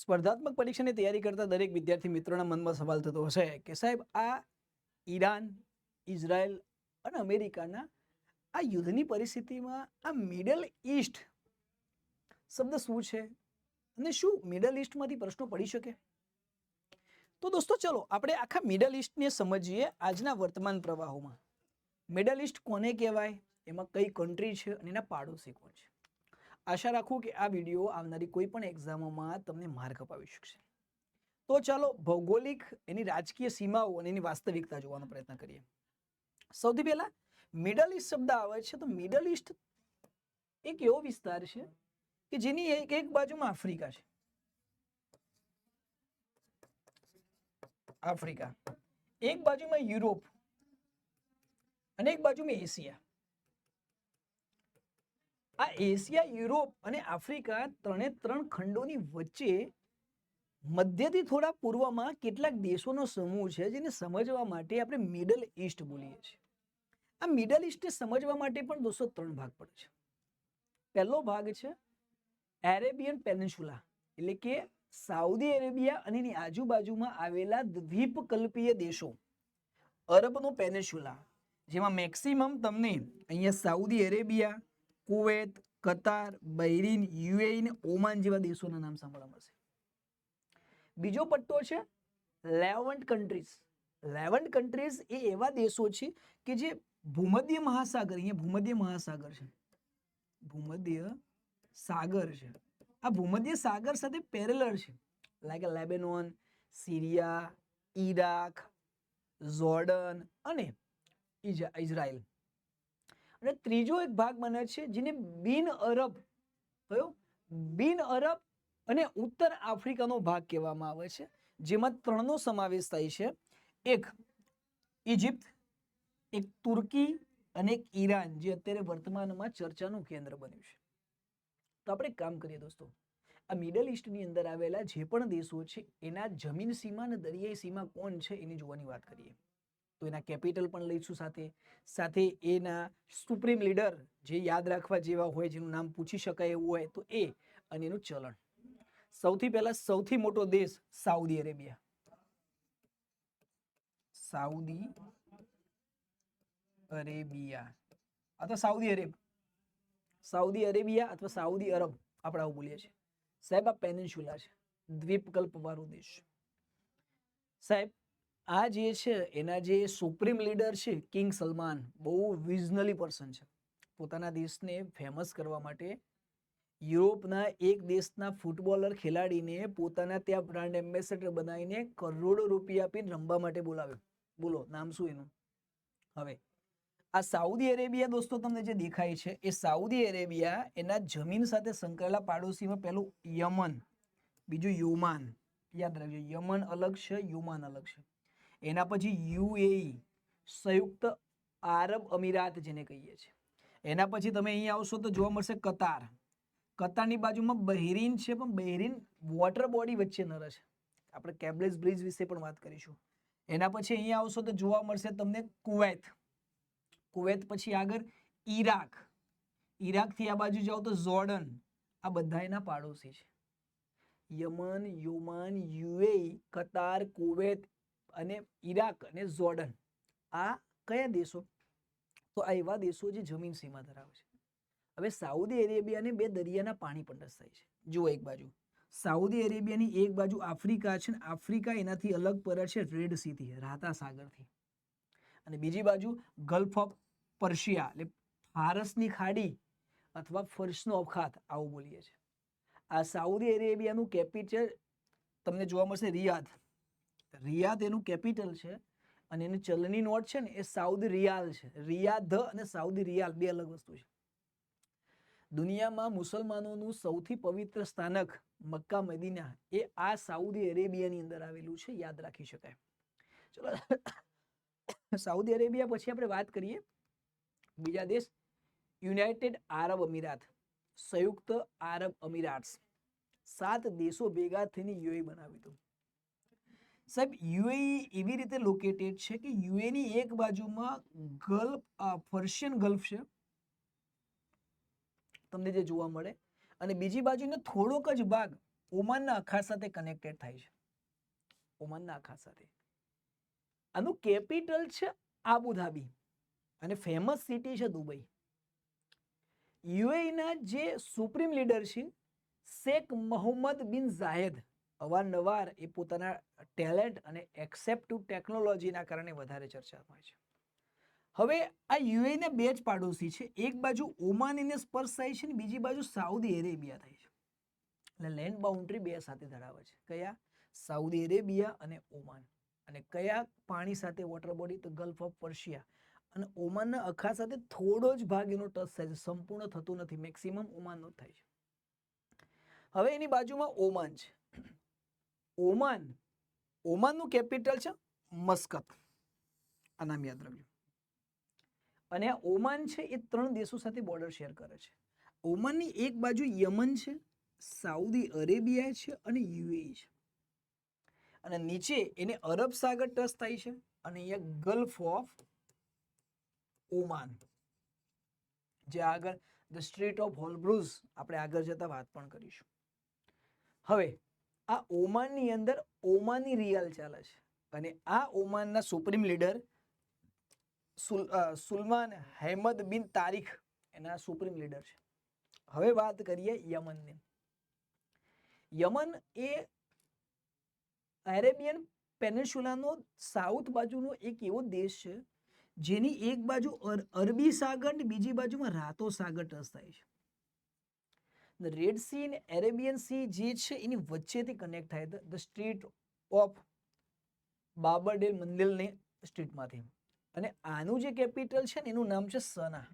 સ્પર્ધાત્મક પરીક્ષાની તૈયારી કરતા દરેક વિદ્યાર્થી મિત્રોના મનમાં સવાલ થતો હશે કે સાહેબ આ ઈરાન, ઇઝરાયલ અને અમેરિકાના આ યુદ્ધની પરિસ્થિતિમાં આ મિડલ ઈસ્ટ શબ્દ શું છે અને શું મિડલ ઈસ્ટમાંથી પ્રશ્નો પડી શકે? તો દોસ્તો ચલો આપણે આખા મિડલ ઈસ્ટને સમજીએ આજના વર્તમાન પ્રવાહોમાં. મિડલ ઈસ્ટ કોને કહેવાય, એમાં કઈ કન્ટ્રી છે અને એના પાડોશી કોણ છે. આશા રાખું કે આ વિડીયો આવનારી કોઈ પણ એક્ઝામોમાં તમને માર્ક અપાવી શકશે. તો ચાલો ભૌગોલિક, એની રાજકીય સીમાઓ અને એની વાસ્તવિકતા જોવાનો પ્રયત્ન કરીએ. સૌથી પહેલા મિડલ ઈસ્ટ શબ્દ આવે છે તો મિડલ ઈસ્ટ એક એવો વિસ્તાર છે કે જેની એક બાજુમાં આફ્રિકા છે. આફ્રિકા, એક બાજુમાં યુરોપ અને એક બાજુમાં એશિયા. આ એશિયા, યુરોપ અને આફ્રિકા ત્રણ ખંડોની વચ્ચે મધ્યથી થોડા પૂર્વમાં કેટલાક દેશોનો સમૂહ છે જેને સમજવા માટે આપણે મિડલ ઈસ્ટ બોલીએ છીએ. આ મિડલ ઈસ્ટને સમજવા માટે પણ દોસ્તો 3 ભાગ પડે છે. પહેલો ભાગ છે એરેબિયન પેનિન્સ્યુલા, એટલે કે સાઉદી અરેબિયા અને એની આજુબાજુમાં આવેલા દ્વીપકલ્પીય દેશો, અરબનો પેનિન્સ્યુલા, જેમાં મેક્સિમમ તમને અહીંયા સાઉદી અરેબિયા, કુવૈત, કતાર, બહરીન, યુએઈ અને ઓમાન જેવા દેશોના નામ સાંભળવા મળશે. બીજો પટ્ટો છે લેવન્ટ કન્ટ્રીઝ. લેવન્ટ કન્ટ્રીઝ એ એવા દેશો છે કે જે ભૂમધ્ય મહાસાગર, અહીંયા ભૂમધ્ય મહાસાગર છે, ભૂમધ્ય સાગર છે, આ ભૂમધ્ય સાગર સાથે પેરેલલ છે, like Lebanon, Syria, Iraq, Jordan અને ઇઝરાયલ. અને ત્રીજો એક ભાગ બને છે જેને બિન અરબ, કયો? બિન અરબ અને ઉત્તર આફ્રિકાનો ભાગ કહેવામાં આવે છે, જેમાં 3નો સમાવેશ થાય છે. એક ઇજિપ્ત, એક તુર્કી અને એક ઈરાન, જે અત્યારે વર્તમાનમાં ચર્ચાનું કેન્દ્ર બન્યું છે. તો આપણે એક કામ કરીએ દોસ્તો, આ મિડલ ઈસ્ટની અંદર આવેલા જે પણ દેશો છે એના જમીન સીમા અને દરિયાઈ સીમા કોણ છે એની જોવાની વાત કરીએ. તો એના કેપિટલ પણ લઈશું, સાથે એના સુપ્રીમ લીડર જે યાદ રાખવા જેવા હોય, જેનું નામ પૂછી શકાય એવું હોય તો એ, અને એનું ચલણ. સૌથી પહેલા સૌથી મોટો દેશ સાઉદી અરેબિયા. સાઉદી અરેબિયા અથવા સાઉદી અરેબિયા અથવા સાઉદી અરબ આપણે આવું બોલીએ છીએ. સાહેબ આ પેનિન્સ્યુલા છે, દ્વીપકલ્પ વાળો દેશ. સાહેબ આ જે છે એના જે સુપ્રીમ લીડર છે કિંગ સલમાન, બહુ વિઝનરી પર્સન છે. પોતાના દેશને ફેમસ કરવા માટે યુરોપના એક દેશના ફૂટબોલર ખેલાડીને પોતાના ત્યાં બ્રાન્ડ એમ્બેસેડર બનાવીને કરોડો રૂપિયા આપીને રમવા માટે બોલાવ્યો. બોલો નામ શું એનું? હવે આ સાઉદી અરેબિયા દોસ્તો તમને જે દેખાય છે એ સાઉદી અરેબિયા, એના જમીન સાથે સંકળાયેલા પાડોશીમાં પહેલું યમન, બીજું યુમાન. યાદ રાખજો, યમન અલગ છે, યુમાન અલગ છે. એના પછી યુએઈ, સંયુક્ત આરબ અમીરાત જેને કહીએ છીએ. એના પછી તમે અહીંયા આવશો તો જોવા મળશે કતાર. કતારની બાજુમાં બહેરીન છે, પણ બહેરીન વોટર બોડી વચ્ચે ન રહે છે. આપણે કેબલેસ બ્રિજ વિશે પણ વાત કરીશું. એના પછી અહીંયા આવશો તો જોવા મળશે તમને કુવૈત. કુવૈત પછી આગળ ઈરાક, ઈરાકથી આ બાજુ જાઓ તો જોર્ડન. આ બધા એના પાડોશી છે. યમન, યુમાન, યુએઈ, કતાર, કુવૈત અને ઈરાક અને જોર્ડન, આ કયા દેશો? તો આ એવા દેશો જે જમીન સીમા ધરાવે છે. હવે સાઉદી અરેબિયાને 2 દરિયાના પાણી પણ રસ્તાય છે. જુઓ, એક બાજુ સાઉદી અરેબિયાની એક બાજુ આફ્રિકા છે, આફ્રિકા એનાથી અલગ પડે છે રેડ સીથી, રાતા સાગરથી. અને બીજી બાજુ ગલ્ફ ઓફ પર્શિયા, એટલે ફારસની ખાડી અથવા ફર્શનો અખાત આવું બોલીએ છીએ. આ સાઉદી અરેબિયાનું કેપિટલ તમને જોવા મળશે રિયાદ. રિયાદ એનું કેપિટલ છે અને એની ચલણી નોટ છે ને એ સાઉદી રિયાલ છે. રિયાદ અને સાઉદી રિયાલ 2 અલગ વસ્તુ છે. દુનિયામાં મુસલમાનોનું સૌથી પવિત્ર સ્થાનક મક્કા મદીના એ આ સાઉદી અરેબિયાની અંદર આવેલું છે, યાદ રાખી શકાય. ચલો, સાઉદી અરેબિયા પછી આપણે વાત કરીએ બીજા દેશ, યુનાઇટેડ આરબ અમીરાત, સંયુક્ત આરબ અમીરાટ્સ. 7 દેશો ભેગા થઈને યુએઈ બનાવ્યું હતું. સાહેબ યુએઈ એવી રીતે લોકેટેડ છે કે યુએની એક બાજુમાં પર્શિયન ગલ્ફ છે તમને જે જોવા મળે, અને બીજી બાજુનો થોડોક જ ભાગ ઓમાનના અખાત સાથે કનેક્ટેડ થાય છે. ઓમાનના અખાત સાથે. આનું કેપિટલ છે આબુધાબી અને ફેમસ સિટી છે દુબઈ. યુએઈના જે સુપ્રીમ લીડર છે શેખ મોહમ્મદ બિન ઝાયદ અવારનવાર એ પોતાના ટેલેન્ટ અને એક્સેપ્ટિવ ટેકનોલોજીના કારણે વધારે ચર્ચામાં છે. હવે આ યુએઈના બે જ પાડોશી છે. એક બાજુ ઓમાન એને સ્પર્શ થાય છે ને બીજી બાજુ સાઉદી અરેબિયા થાય છે. એટલે લેન્ડ બાઉન્ડ્રી બે સાથે ધરાવે છે. કયા? સાઉદી અરેબિયા અને ઓમાન. અને કયા પાણી સાથે વોટર બોડી? તો ગલ્ફ ઓફ પર્શિયા. અને ઓમાનના અખાત સાથે થોડો જ ભાગ એનો ટચ થાય છે, સંપૂર્ણ થતું નથી. મેક્સિમમ ઓમાનનો થાય છે. હવે એની બાજુમાં ઓમાન છે. ઓમાનનું કેપિટલ છે મસ્કત. આ નામ યાદ રાખજો. અને આ ઓમાન છે એ 3 દેશો સાથે બોર્ડર શેર કરે છે. ઓમાનની એક બાજુ યમન છે, સાઉદી અરેબિયા છે અને યુએઈ છે. અને નીચે એને અરબ સાગર ટચ થાય છે અને અહીંયા ગલ્ફ ઓફ ઓમાન, જે આગળ ધ સ્ટ્રેટ ઓફ હોર્મુઝ આપણે આગળ જતા વાત પણ કરીશું. હવે આ ઓમાનની અંદર ઓમાની રિયાલ ચાલે છે અને આ ઓમાનના સુપ્રીમ લીડર સુલમાન અહેમદ બિન તારીખ એના સુપ્રીમ લીડર છે. હવે વાત કરીએ યમનની. યમન એ અરેબિયન પેનિન્સ્યુલાનો સાઉથ બાજુનો એક એવો દેશ છે જેની એક બાજુ અરબી સાગર ને બીજી બાજુમાં રાતો સાગર ટચ થાય છે. રેડ સી અને અરેબિયન સી જે છે એની વચ્ચેથી કનેક્ટ થાય છે ધ સ્ટ્રીટ ઓફ બાબરડેલ મંદિરની સ્ટ્રીટમાંથી. અને આનું જે કેપિટલ છે ને એનું નામ છે સના.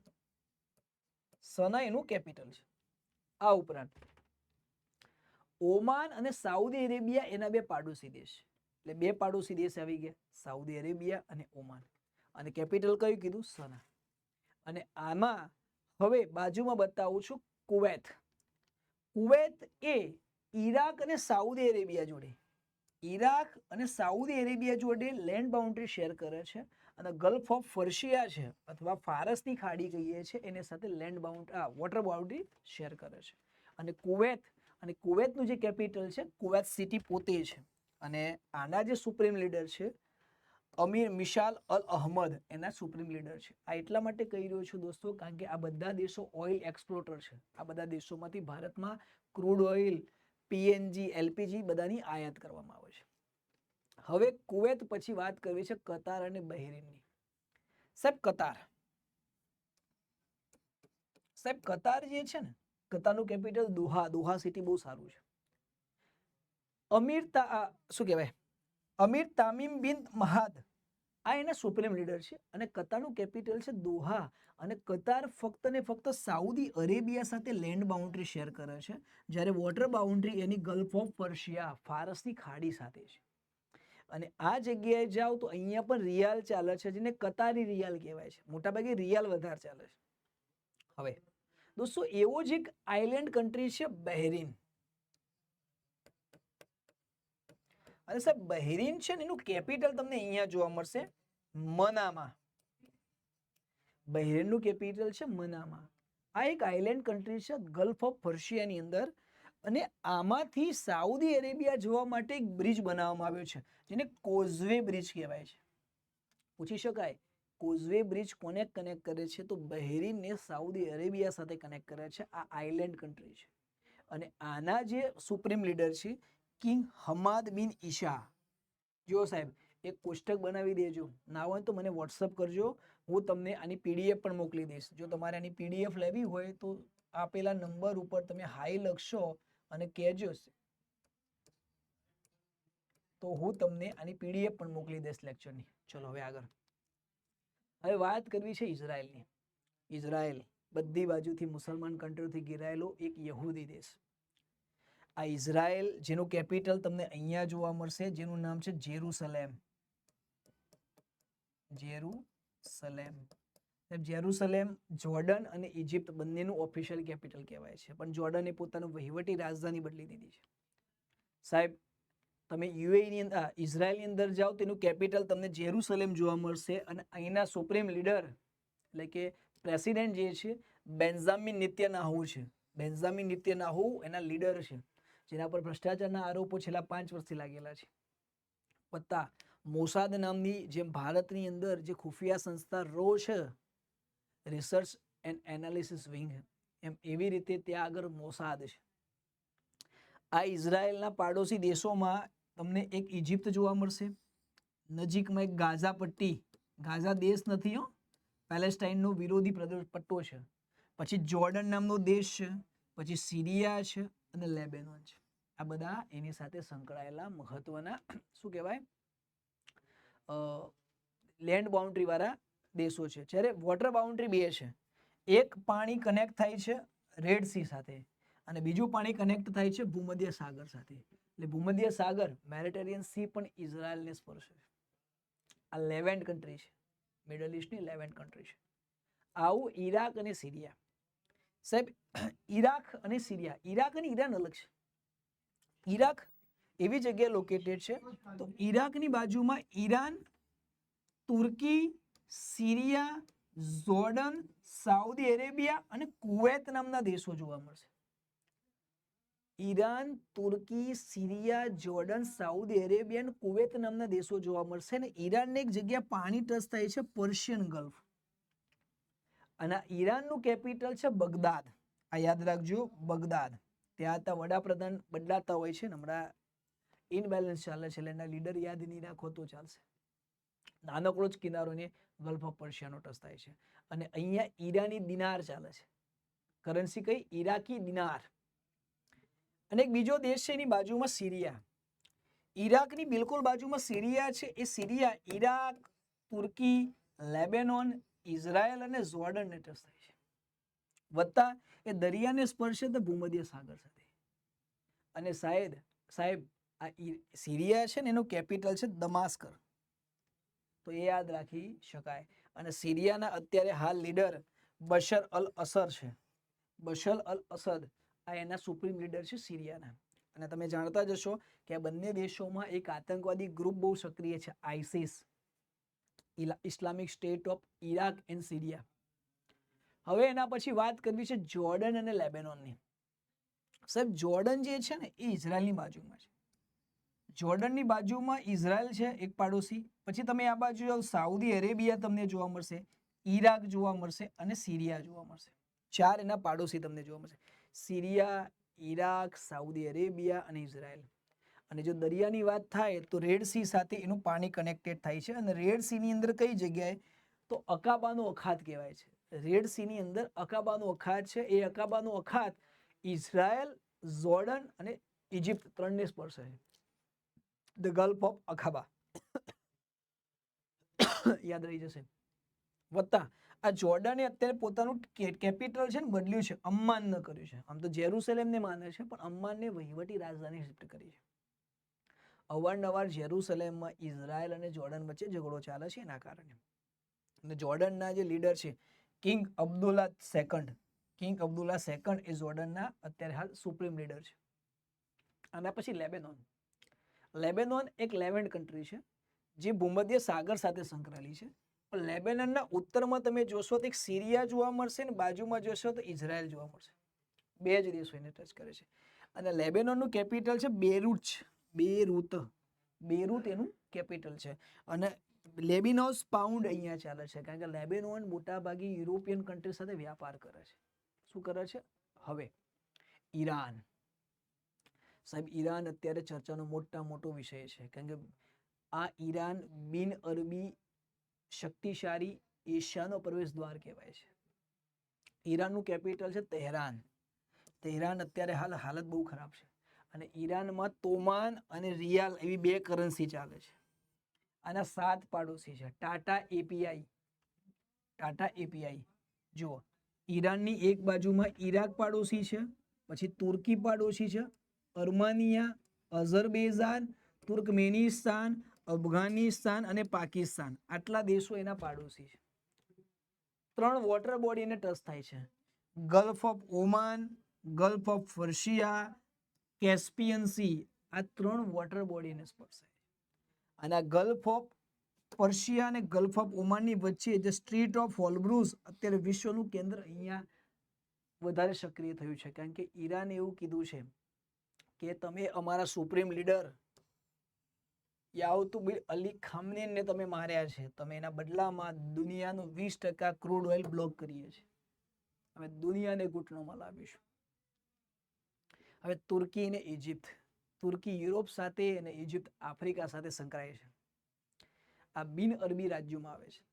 સના એનું કેપિટલ છે. આ ઉપરાંત ઓમાન અને સાઉદી અરેબિયા એના બે પાડોશી દેશ. એટલે બે પાડોશી દેશ આવી ગયા, સાઉદી અરેબિયા અને ઓમાન. અને કેપિટલ કયું કીધું? સના. અને આમાં હવે બાજુમાં બતાવું છું કુવૈત. કુવૈત એ ઈરાક અને સાઉદી અરેબિયા જોડે લેન્ડ બાઉન્ડ્રી શેર કરે છે. અને ગલ્ફ ઓફ પર્શિયા છે અથવા ફારસની ખાડી કહીએ છીએ એને સાથે વોટર બાઉન્ડ્રી શેર કરે છે. અને કુવૈતનું જે કેપિટલ છે કુવૈત સિટી પોતે છે. અને આના જે સુપ્રીમ લીડર છે અમીર મિશાલ અલ અહમદ એના સુપ્રીમ લીડર છે. આ એટલા માટે કહી રહ્યો છું દોસ્તો કારણ કે આ બધા દેશો ઓઇલ એક્સપ્લોટર છે. આ બધા દેશોમાંથી ભારતમાં ક્રૂડ ઓઇલ, પીએનજી, એલપીજી બધાની આયાત કરવામાં આવે છે. હવે કુવૈત પછી વાત કરવી છે કતાર અને બહેરીનની. સાહેબ કતાર જે છે ને, કતારનું કેપિટલ દોહા. દોહા સિટી બહુ સારું છે. અમીર તામીમ બિન મહાદ આ એના સુપ્રીમ લીડર છે. અને કતારનું કેપિટલ છે દોહા. અને કતાર ફક્ત ને ફક્ત સાઉદી અરેબિયા સાથે લેન્ડ બાઉન્ડ્રી શેર કરે છે, જ્યારે વોટર બાઉન્ડ્રી એની ગલ્ફ ઓફ પર્શિયા ફારસની ખાડી સાથે છે. અને આ જગ્યાએ જાઓ તો અહીંયા પણ રિયાલ ચાલે છે, જેને કતારી રિયાલ કહેવાય છે. મોટાભાગે રિયાલ વધારે ચાલે છે. હવે દોસ્તો એવો જ એક આઇલેન્ડ કન્ટ્રી છે બહેરીન. અને સાહેબ બહેરીન છે ને એનું કેપિટલ તમને અહીંયા જોવા મળશે મનામા. બહેરીનનું કેપિટલ છે મનામા. આ એક આઇલેન્ડ કન્ટ્રી છે ગલ્ફ ઓફ પર્શિયાની અંદર. અને આમાંથી સાઉદી અરેબિયા જવા માટે એક બ્રિજ બનાવવામાં આવ્યો છે જેને કોઝવે બ્રિજ કહેવાય છે. પૂછી શકાય કોઝવે બ્રિજ કોને કનેક્ટ કરે છે? તો બહેરીનને સાઉદી અરેબિયા સાથે કનેક્ટ કરે છે. આ આઇલેન્ડ કન્ટ્રી છે. અને આના જે સુપ્રીમ લીડર છે કિંગ હમાદ બિન ઈશા. જો સાહેબ એક કોષ્ટક બનાવી દેજો, ના હોય તો મને વોટ્સઅપ કરજો, હું તમને આની પીડીએફ પણ મોકલી દઈશ. જો તમારે આની પીડીએફ લેવી હોય તો આપેલા નંબર ઉપર તમે હાઈ લખશો અને કહેજો તો હું તમને આની પીડીએફ પણ મોકલી દઈશ લેક્ચરની. ચલો હવે આગળ. હવે વાત કરવી છે ઇઝરાયલની. ઇઝરાયલ બધી બાજુથી મુસલમાન કન્ટ્રીથી ઘેરાયેલો એક યહૂદી દેશ. આ ઇઝરાયલ જેનું કેપિટલ તમને અહીંયા જોવા મળશે, જેનું નામ છે જેરુસલેમ. જેરુસલેમ જોર્ડન અને ઇજિપ્ત બંનેનું ઓફિશિયલ કેપિટલ કહેવાય છે, પણ જોર્ડને પોતાનું વહીવટી રાજધાની બદલી દીધી છે. સાહેબ તમે યુએઈની અંદર ઇઝરાયલની અંદર જાઓ તેનું કેપિટલ તમને જેરુસલેમ જોવા મળશે. અને અહીંના સુપ્રીમ લીડર એટલે કે પ્રેસિડેન્ટ જે છે બેન્જામિન નેતન્યાહુ છે. બેન્જામિન નેતન્યાહુ એના લીડર છે, જેના પર ભ્રષ્ટાચારના આરોપો છેલ્લા 5 વર્ષથી લાગેલા છે, વત્તા મોસાદ નામની જે ભારતની અંદર જે ખુફિયા સંસ્થા રો છે, રિસર્ચ એન્ડ એનાલિસિસ વિંગ, એમ એવી રીતે ત્યાં આગળ મોસાદ છે. આ ઇઝરાયલના પાડોશી દેશોમાં તમને એક ઇજિપ્ત જોવા મળશે, નજીકમાં એક ગાઝા પટ્ટી, ગાઝા દેશ નથી હો, પેલેસ્ટાઇનનો વિરોધી પટ્ટો છે, પછી જોર્ડન નામનો દેશ છે, પછી સિરિયા છે અને લેબેનોન છે. આ બધા એની સાથે સંકળાયેલા મહત્વના શું કહેવાય લેન્ડ બાઉન્ડ્રી વાળા દેશો છે. જ્યારે વોટર બાઉન્ડ્રી બે છે, એક પાણી કનેક્ટ થાય છે રેડ સી સાથે અને બીજું પાણી કનેક્ટ થાય છે ભૂમધ્ય સાગર સાથે. એટલે ભૂમધ્ય સાગર મેડિટેરિયન સી પણ ઇઝરાયલને સ્પર્શે છે. આ લેવેન્ટ કન્ટ્રી છે, મિડલ ઇસ્ટની લેવેન્ટ કન્ટ્રી છે. આવું ઈરાક અને સિરિયા. સાહેબ ઈરાક અને સિરિયા, ઈરાક અને ઈરાન અલગ છે. ઈરાક એવી જગ્યાએ લોકેટેડ છે, તો ઈરાકની બાજુમાં ઈરાન, તુર્કી, સિરિયા, જોર્ડન, સાઉદી અરેબિયા અને કુવૈત નામના દેશો જોવા મળશે. ઈરાન, તુર્કી, સિરિયા, જોર્ડન, સાઉદી અરેબિયા અને કુવૈત નામના દેશો જોવા મળશે. અને ઈરાનને એક જગ્યા પાણી ટચ થાય છે પર્શિયન ગલ્ફ, અને ઈરાનનું કેપિટલ છે બગદાદ. આ યાદ રાખજો, બગદાદ. ત્યાં હતા વડાપ્રધાન બદલાતા હોય છે ને, હમણાં ઇનબેલેન્સ ચાલે છે એટલે એના લીડર યાદ નહીં રાખો તો ચાલશે. નાનકડો જ કિનારોને ગલ્ફ ઓફ પર્શિયાનો ટચ થાય છે. અને અહીંયા ઈરાની દિનાર ચાલે છે, કરન્સી કઈ? ઈરાકી દિનાર. અને એક બીજો દેશ છે એની બાજુમાં સિરિયા. ઈરાકની બિલકુલ બાજુમાં સિરિયા છે. એ સિરિયા ઈરાક, તુર્કી, લેબેનોન, ઇઝરાયલ અને જોર્ડનને ટચ થાય છે, વત્તા એ દરિયાને સ્પર્શે તો ભૂમધ્ય સાગર સાથે. અને સાહેબ આ સિરિયા છે ને એનું કેપિટલ છે દમાસ્કર, તો એ યાદ રાખી શકાય. અને સિરિયાના અત્યારે હાલ લીડર બશર અલ અસદ છે. બશર અલ અસદ આ એના સુપ્રીમ લીડર છે સિરિયાના. અને તમે જાણતા જ હશો કે આ બંને દેશોમાં એક આતંકવાદી ગ્રુપ બહુ સક્રિય છે, ISIS, Islamic State of Iraq and Syria. હવે એના પછી વાત કરવી છે જોર્ડન અને લેબેનોનની. સાહેબ જોર્ડન જે છે ને એ ઇઝરાયલની બાજુમાં છે. જોર્ડનની બાજુમાં ઇઝરાયલ છે એક પાડોશી, પછી તમે આ બાજુ જાઓ સાઉદી અરેબિયા તમને જોવા મળશે, ઈરાક જોવા મળશે અને સિરિયા જોવા મળશે. 4 એના પાડોશી તમને જોવા મળશે, સિરિયા, ઈરાક, સાઉદી અરેબિયા અને ઇઝરાયલ. અને જો દરિયાની વાત થાય તો રેડ સી સાથે એનું પાણી કનેક્ટેડ થાય છે. અને રેડ સીની અંદર કઈ જગ્યાએ? તો અકાબાનો અખાત કહેવાય છે. રેડ સીની અંદર અકાબાનો અખાત છે. એ અકાબાનો અખાત ઇઝરાયલ, જોર્ડન અને ઇજિપ્ત 3ને સ્પર્શે છે. ધ ગલ્ફ ઓફ અખાબા યાદ રહી જશે. વત્તા આ જોર્ડને અત્યારે પોતાનું કેપિટલ છે ને બદલ્યું છે, અમ્માન ન કર્યું છે. આમ તો જેરુસલેમને માને છે પણ અમ્માનને વહીવટી રાજધાની શિફ્ટ કરી છે. અવારનવાર જેરુસલેમમાં ઇઝરાયલ અને જોર્ડન વચ્ચે ઝઘડો ચાલે છે એના કારણે. અને જોર્ડનના જે લીડર છે king Abdullah second, king Abdullah second એ જોર્ડનના અત્યારે હાલ સુપ્રીમ લીડર છે. આના પછી લેબેનોન. લેબેનોન એક લેવેન્ટ કન્ટ્રી છે જે ભૂમધ્ય સાગર સાથે સંકળાયેલી છે. પણ લેબેનનના ઉત્તરમાં તમે જોશો તો એક સિરિયા જોવા મળશે ને બાજુમાં જોશો તો ઇઝરાયલ જોવા મળશે. 2 જ દેશો એને ટચ કરે છે. અને લેબેનોનનું કેપિટલ છે બેરૂટ. બેરૂટ એનું કેપિટલ છે. અને લેબિનોસ પાઉન્ડ અહીંયા ચાલે છે કારણ કે લેબેનોન મોટાભાગે યુરોપિયન કન્ટ્રી સાથે વ્યાપાર કરે છે. શું કરે છે? હવે ઈરાન. સાહેબ ઈરાન અત્યારે ચર્ચાનો મોટો વિષય છે કારણ કે આ ઈરાન બિન અરબી શક્તિશાળી એશિયાનો પ્રવેશ દ્વાર કહેવાય છે. ઈરાનનું કેપિટલ છે તહેરાન. તહેરાન અત્યારે હાલત બહુ ખરાબ છે. અને ઈરાનમાં તોમાન અને રિયાલ એવી 2 કરન્સી ચાલે છે. આના 7 પાડોશી છે. ટાટા એપીઆઈ જુઓ, ઈરાનની એક બાજુમાં ઈરાક પાડોશી છે, પછી તુર્કી પાડોશી છે, અર્માનિયા, અઝરબૈજાન, તુર્કમેનિસ્તાન, અફઘાનિસ્તાન અને પાકિસ્તાન, આટલા દેશો એના પાડોશી છે. 3 વોટર બોડીને ટચ થાય છે, gulf of Oman, gulf of Persia, Caspian C. આ 3 વોટર બોડીને સ્પર્શે. અને આ ગલ્ફ ઓફ પર્શિયા અને ગલ્ફ ઓફ ઓમાનની વચ્ચે જે સ્ટ્રીટ ઓફ હોર્મુઝ અત્યારે વિશ્વનું કેન્દ્ર અહીંયા વધારે સક્રિય થયું છે કારણ કે ઈરાને એવું કીધું છે કે તમે અમારા સુપ્રીમ લીડર યાઉતુબ અલી ખામનેને તમે માર્યા છે, તમે એના બદલામાં દુનિયાનું 20% ક્રૂડ ઓઇલ બ્લોક કરીએ છીએ, હવે દુનિયાને ઘૂંટણોમાં લાવીશું. હવે તુર્કી અને ઇજિપ્ત, તુર્કી યુરોપ સાથે અને ઇજિપ્ત આફ્રિકા સાથે સંકળાય છે. આ બિન અરબી રાજ્યોમાં આવે છે.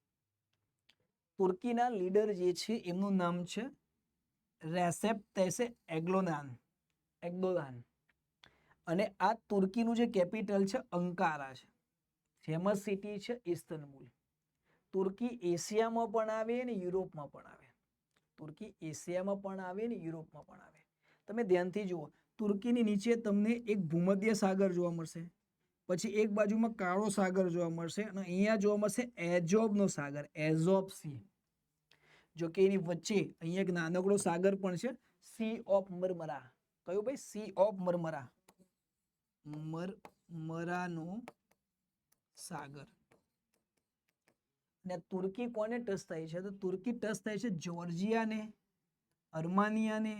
તુર્કીના લીડર જે છે એમનું નામ છે રેસેપ તૈસે એગ્દોદાન, અને આ તુર્કીનું જે કેપિટલ છે અંકારા છે. ફેમસ સિટી છે ઇસ્તનબુલ. તુર્કી એશિયામાં પણ આવે અને યુરોપમાં પણ આવે. તુર્કી એશિયામાં પણ આવે અને યુરોપમાં પણ આવે. તમે ધ્યાનથી જુઓ, તુર્કીની નીચે તમને એક ભૂમધ્ય સાગર જોવા મળશે, પછી એક બાજુમાં કાળો સાગર જોવા મળશે, અને અહીંયા જોવા મળશે એજોબનો સાગર, એઝોબ સી. જો કે એની વચ્ચે અહીંયા એક નાનકડો સાગર પણ છે, સી ઓફ મરમરા. કયું ભાઈ? સી ઓફ મરમરા, મરમરાનો સાગર. ને તુર્કી કોને ટચ થાય છે? તો તુર્કી ટચ થાય છે જોર્જિયાને, અર્માનિયાને,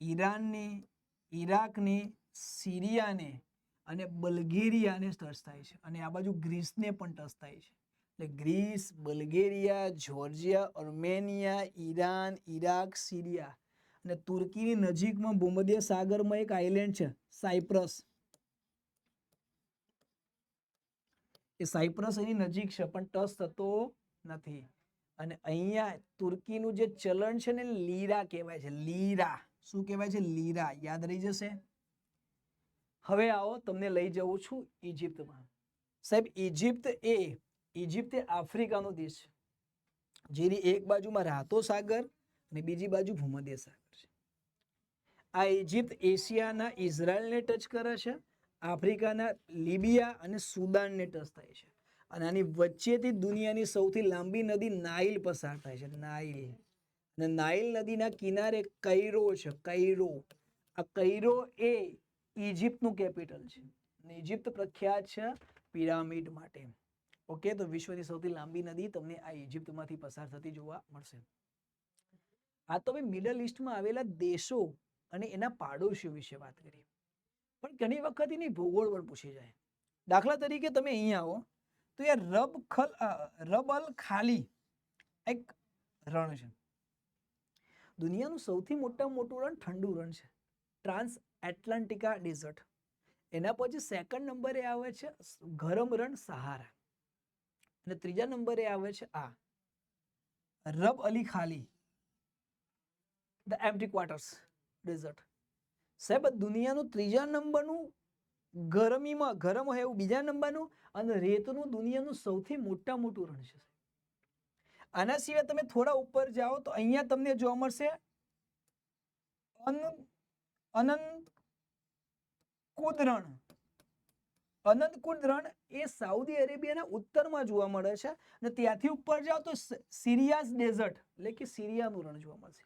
ઈરાનને, ઈરાકને, સિરિયાને અને બલ્ગેરિયાને ટચ થાય છે. અને આ બાજુ ગ્રીસને પણ ટચ થાય છે. એટલે Greece, Bulgaria, Georgia, Armenia, Iran, Iraq, Syria અને તુર્કીની નજીકમાં ભૂમધ્ય સાગરમાં એક આઇલેન્ડ છે સાયપ્રસ. એ સાયપ્રસ એની નજીક છે પણ ટચ થતો નથી. અને અહીંયા તુર્કીનું જે ચલણ છે ને લીરા કહેવાય છે. લીરા. શું કહેવાય છે? લીરા. યાદ રહી જશે. હવે આવો તમને લઈ જવું છું ઇજિપ્તમાં. સાહેબ ઇજિપ્ત એ આફ્રિકાનો દેશ છે, જેની એક બાજુમાં રાતો સાગર અને બીજી બાજુ ભૂમધ્ય સાગર છે. આ ઇજિપ્ત એશિયાના ઇઝરાયલને ટચ કરે છે, આફ્રિકાના લીબિયા અને સુદાનને ટચ થાય છે, અને આની વચ્ચેથી દુનિયાની સૌથી લાંબી નદી નાઇલ પસાર થાય છે. નાઇલ. અને નાઇલ નદીના કિનારે કૈરો છે. કૈરો. આ કૈરો એ ઇજિપ્તનું કેપિટલ છે. અને ઇજિપ્ત પ્રખ્યાત છે પિરામિડ માટે. ઓકે, તો વિશ્વની સૌથી લાંબી નદી તમને આ ઇજિપ્તમાંથી પસાર થતી જોવા મળશે. આ તો ભાઈ મિડલ ઈસ્ટમાં આવેલા દેશો અને એના પાડોશીઓ વિશે વાત કરી. પણ ઘણી વખત એની ભૂગોળ પણ પૂછી જાય. દાખલા તરીકે તમે અહીંયા આવો તો રબ અલ ખાલી એક રણ છે. દુનિયાનું સૌથી મોટું રણ ઠંડુ રણ છે, ટ્રાન્સ એટલાન્ટિકા ડેઝર્ટ. એના પછી સેકન્ડ નંબરે આવે છે ગરમ રણ સહારા, અને ત્રીજા નંબરે આવે છે આ રબ અલી ખાલી, ધ એમ્પ્ટી ક્વાર્ટર્સ ડેઝર્ટ. સાહેબ દુનિયાનું ત્રીજા નંબરનું ગરમ હોય એવું બીજા નંબરનું, અને રેતનું દુનિયાનું સૌથી મોટું રણ છે. આના સિવાય તમે થોડા ઉપર જાઓ તો અહીંયા તમને જોવા મળશે અનંતકુદ રણ. અનંતકુદ રણ એ સાઉદી અરેબિયાના ઉત્તરમાં જોવા મળે છે, અને ત્યાંથી ઉપર જાઓ તો સિરિયાસ ડેઝર્ટ એટલે કે સિરિયાનું રણ જોવા મળશે.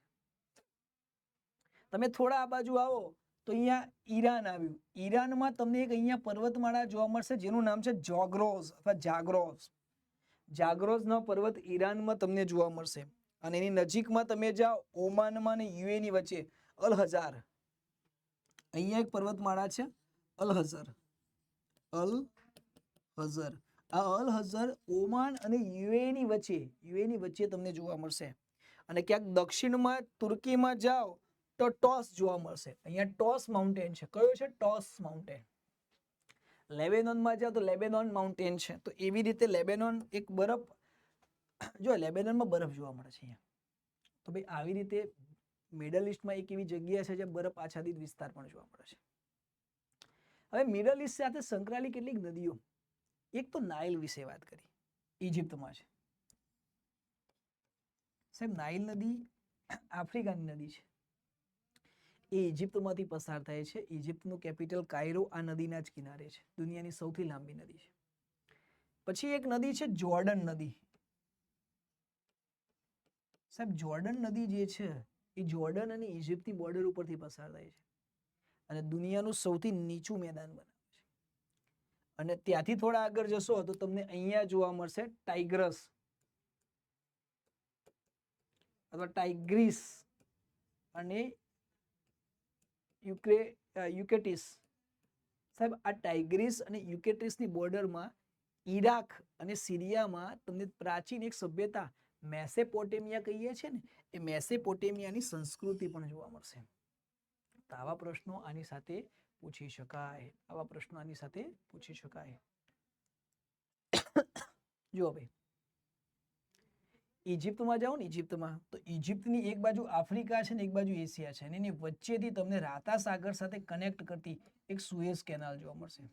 તમે થોડા આ બાજુ આવો તો અહીંયા ઈરાન આવ્યું. ઈરાનમાં તમને એક અહીંયા પર્વતમાળા જોવા મળશે જેનું નામ છે જોગ્રોઝ અથવા જાગ્રોઝ. જાગ્રોઝનો પર્વત ઈરાનમાં તમને જોવા મળશે. અને એની નજીકમાં તમે જાઓ ઓમાનમાં અને યુએની વચ્ચે અલ હઝાર, અહીંયા એક પર્વતમાળા છે અલ હઝર. આ અલ હઝર ઓમાન અને યુએની વચ્ચે તમને જોવા મળશે. અને ક્યાંક દક્ષિણમાં તુર્કીમાં જાઓ તો ટોસ જોવા મળશે. અહીંયા ટોસ માઉન્ટેન છે. કયો છે? Toss mountain. લેબેનોનમાં જાઓ તો લેબેનોન માઉન્ટેન છે. તો એવી રીતે લેબેનોન એક લેબેનોનમાં બરફ જોવા મળે છે અહીંયા. તો ભાઈ આવી રીતે મિડલ ઈસ્ટમાં એક એવી જગ્યા છે જ્યાં બરફ આચ્છાદિત વિસ્તાર પણ જોવા મળે છે. હવે મિડલ ઈસ્ટ સાથે સંકળાયેલી કેટલીક નદીઓ, એક તો નાઇલ વિશે વાત કરી, ઇજિપ્તમાં છે. સાહેબ નાઇલ નદી આફ્રિકાની નદી છે, એ ઇજિપ્તમાંથી પસાર થાય છે. ઇજિપ્તનું કેપિટલ કાયરો આ નદીના જ કિનારે છે. દુનિયાની સૌથી લાંબી નદી છે. પછી એક નદી છે જોર્ડન નદી. સાહેબ જોર્ડન નદી જે છે એ જોર્ડન અને ઇજિપ્તની બોર્ડર ઉપરથી પસાર થાય છે, અને દુનિયાનું સૌથી નીચું મેદાન બનાવે છે. અને ત્યાંથી થોડા આગળ જશો તો તમને અહીંયા જોવા મળશે ટાઇગ્રસ અથવા ટાઇગ્રીસ અને યુકેટિસ સાહેબ આ ટાઇગ્રીસ અને યુકેટ્રિસની બોર્ડરમાં ઈરાક અને સિરિયામાં તમને પ્રાચીન એક સભ્યતા મેસેપોટેમિયા કહીએ છીએ ને, એ મેસેપોટેમિયાની સંસ્કૃતિ પણ જોવા મળશે. તો આવા પ્રશ્નો આની સાથે પૂછી શકાય. આવા પ્રશ્નો આની સાથે પૂછી શકાય. જુઓ ભાઈ, ઇજિપ્તમાં જાઓ ને, ઇજિપ્તમાં તો ઇજિપ્તની એક બાજુ આફ્રિકા છે ને એક બાજુ એશિયા છે, અને એની વચ્ચેથી તમને રાતા સાગર સાથે કનેક્ટ કરતી એક સુએઝ કેનાલ જોવા મળશે.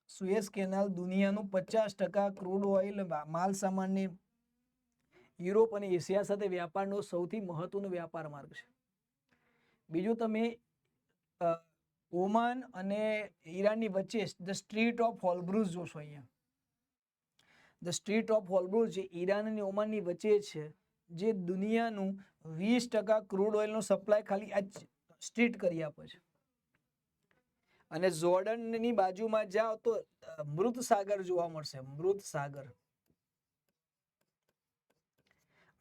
સુએઝ કેનાલ દુનિયાનું 50% ક્રૂડ ઓઇલ માલ સામાનને યુરોપ અને એશિયા સાથે વ્યાપારનો સૌથી મહત્વનો વ્યાપાર માર્ગ છે. બીજું તમે ઓમાન અને ઈરાનની વચ્ચે ધ સ્ટ્રીટ ઓફ હોર્મુઝ જોશો. અહીંયા ધ સ્ટ્રીટ ઓફ હોર્મુઝ જે ઈરાન અને ઓમાનની વચ્ચે છે, જે દુનિયાનું 20% ક્રૂડ ઓઇલનો સપ્લાય ખાલી આ સ્ટ્રીટ કરી આપે છે. અને જોર્ડનની બાજુમાં જાઓ તો મૃત સાગર જોવા મળશે. મૃત સાગર.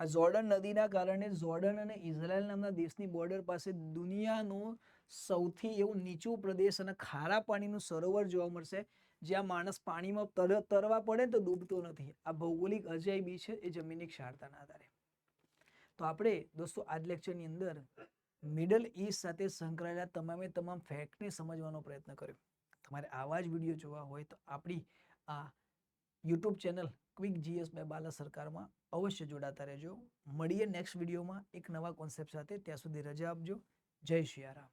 આ જોર્ડન નદીના કારણે જોર્ડન અને ઇઝરાયલ નામના દેશની બોર્ડર પાસે દુનિયાનું સૌથી એવું નીચું પ્રદેશ અને ખારા પાણીનું સરોવર જોવા મળશે, જ્યાં માણસ પાણીમાં તરવા પડે તો ડૂબતો નથી. આ ભૌગોલિક અજાયબી છે એ જમીનની ક્ષારતાના આધારે. તો આપણે દોસ્તો આજ લેક્ચરની અંદર મિડલ ઈસ્ટ સાથે સંકળાયેલા તમામે તમામ ફેક્ટને સમજવાનો પ્રયત્ન કર્યો. તમારે આવા જ વિડીયો જોવા હોય તો આપણી આ YouTube channel quick GS by Bala સરકારમાં અવશ્ય જોડાતા રહેજો. મળીએ નેક્સ્ટ વિડીયોમાં એક નવા કોન્સેપ્ટ સાથે. ત્યાં સુધી રજા આપજો. જય સિયારામ.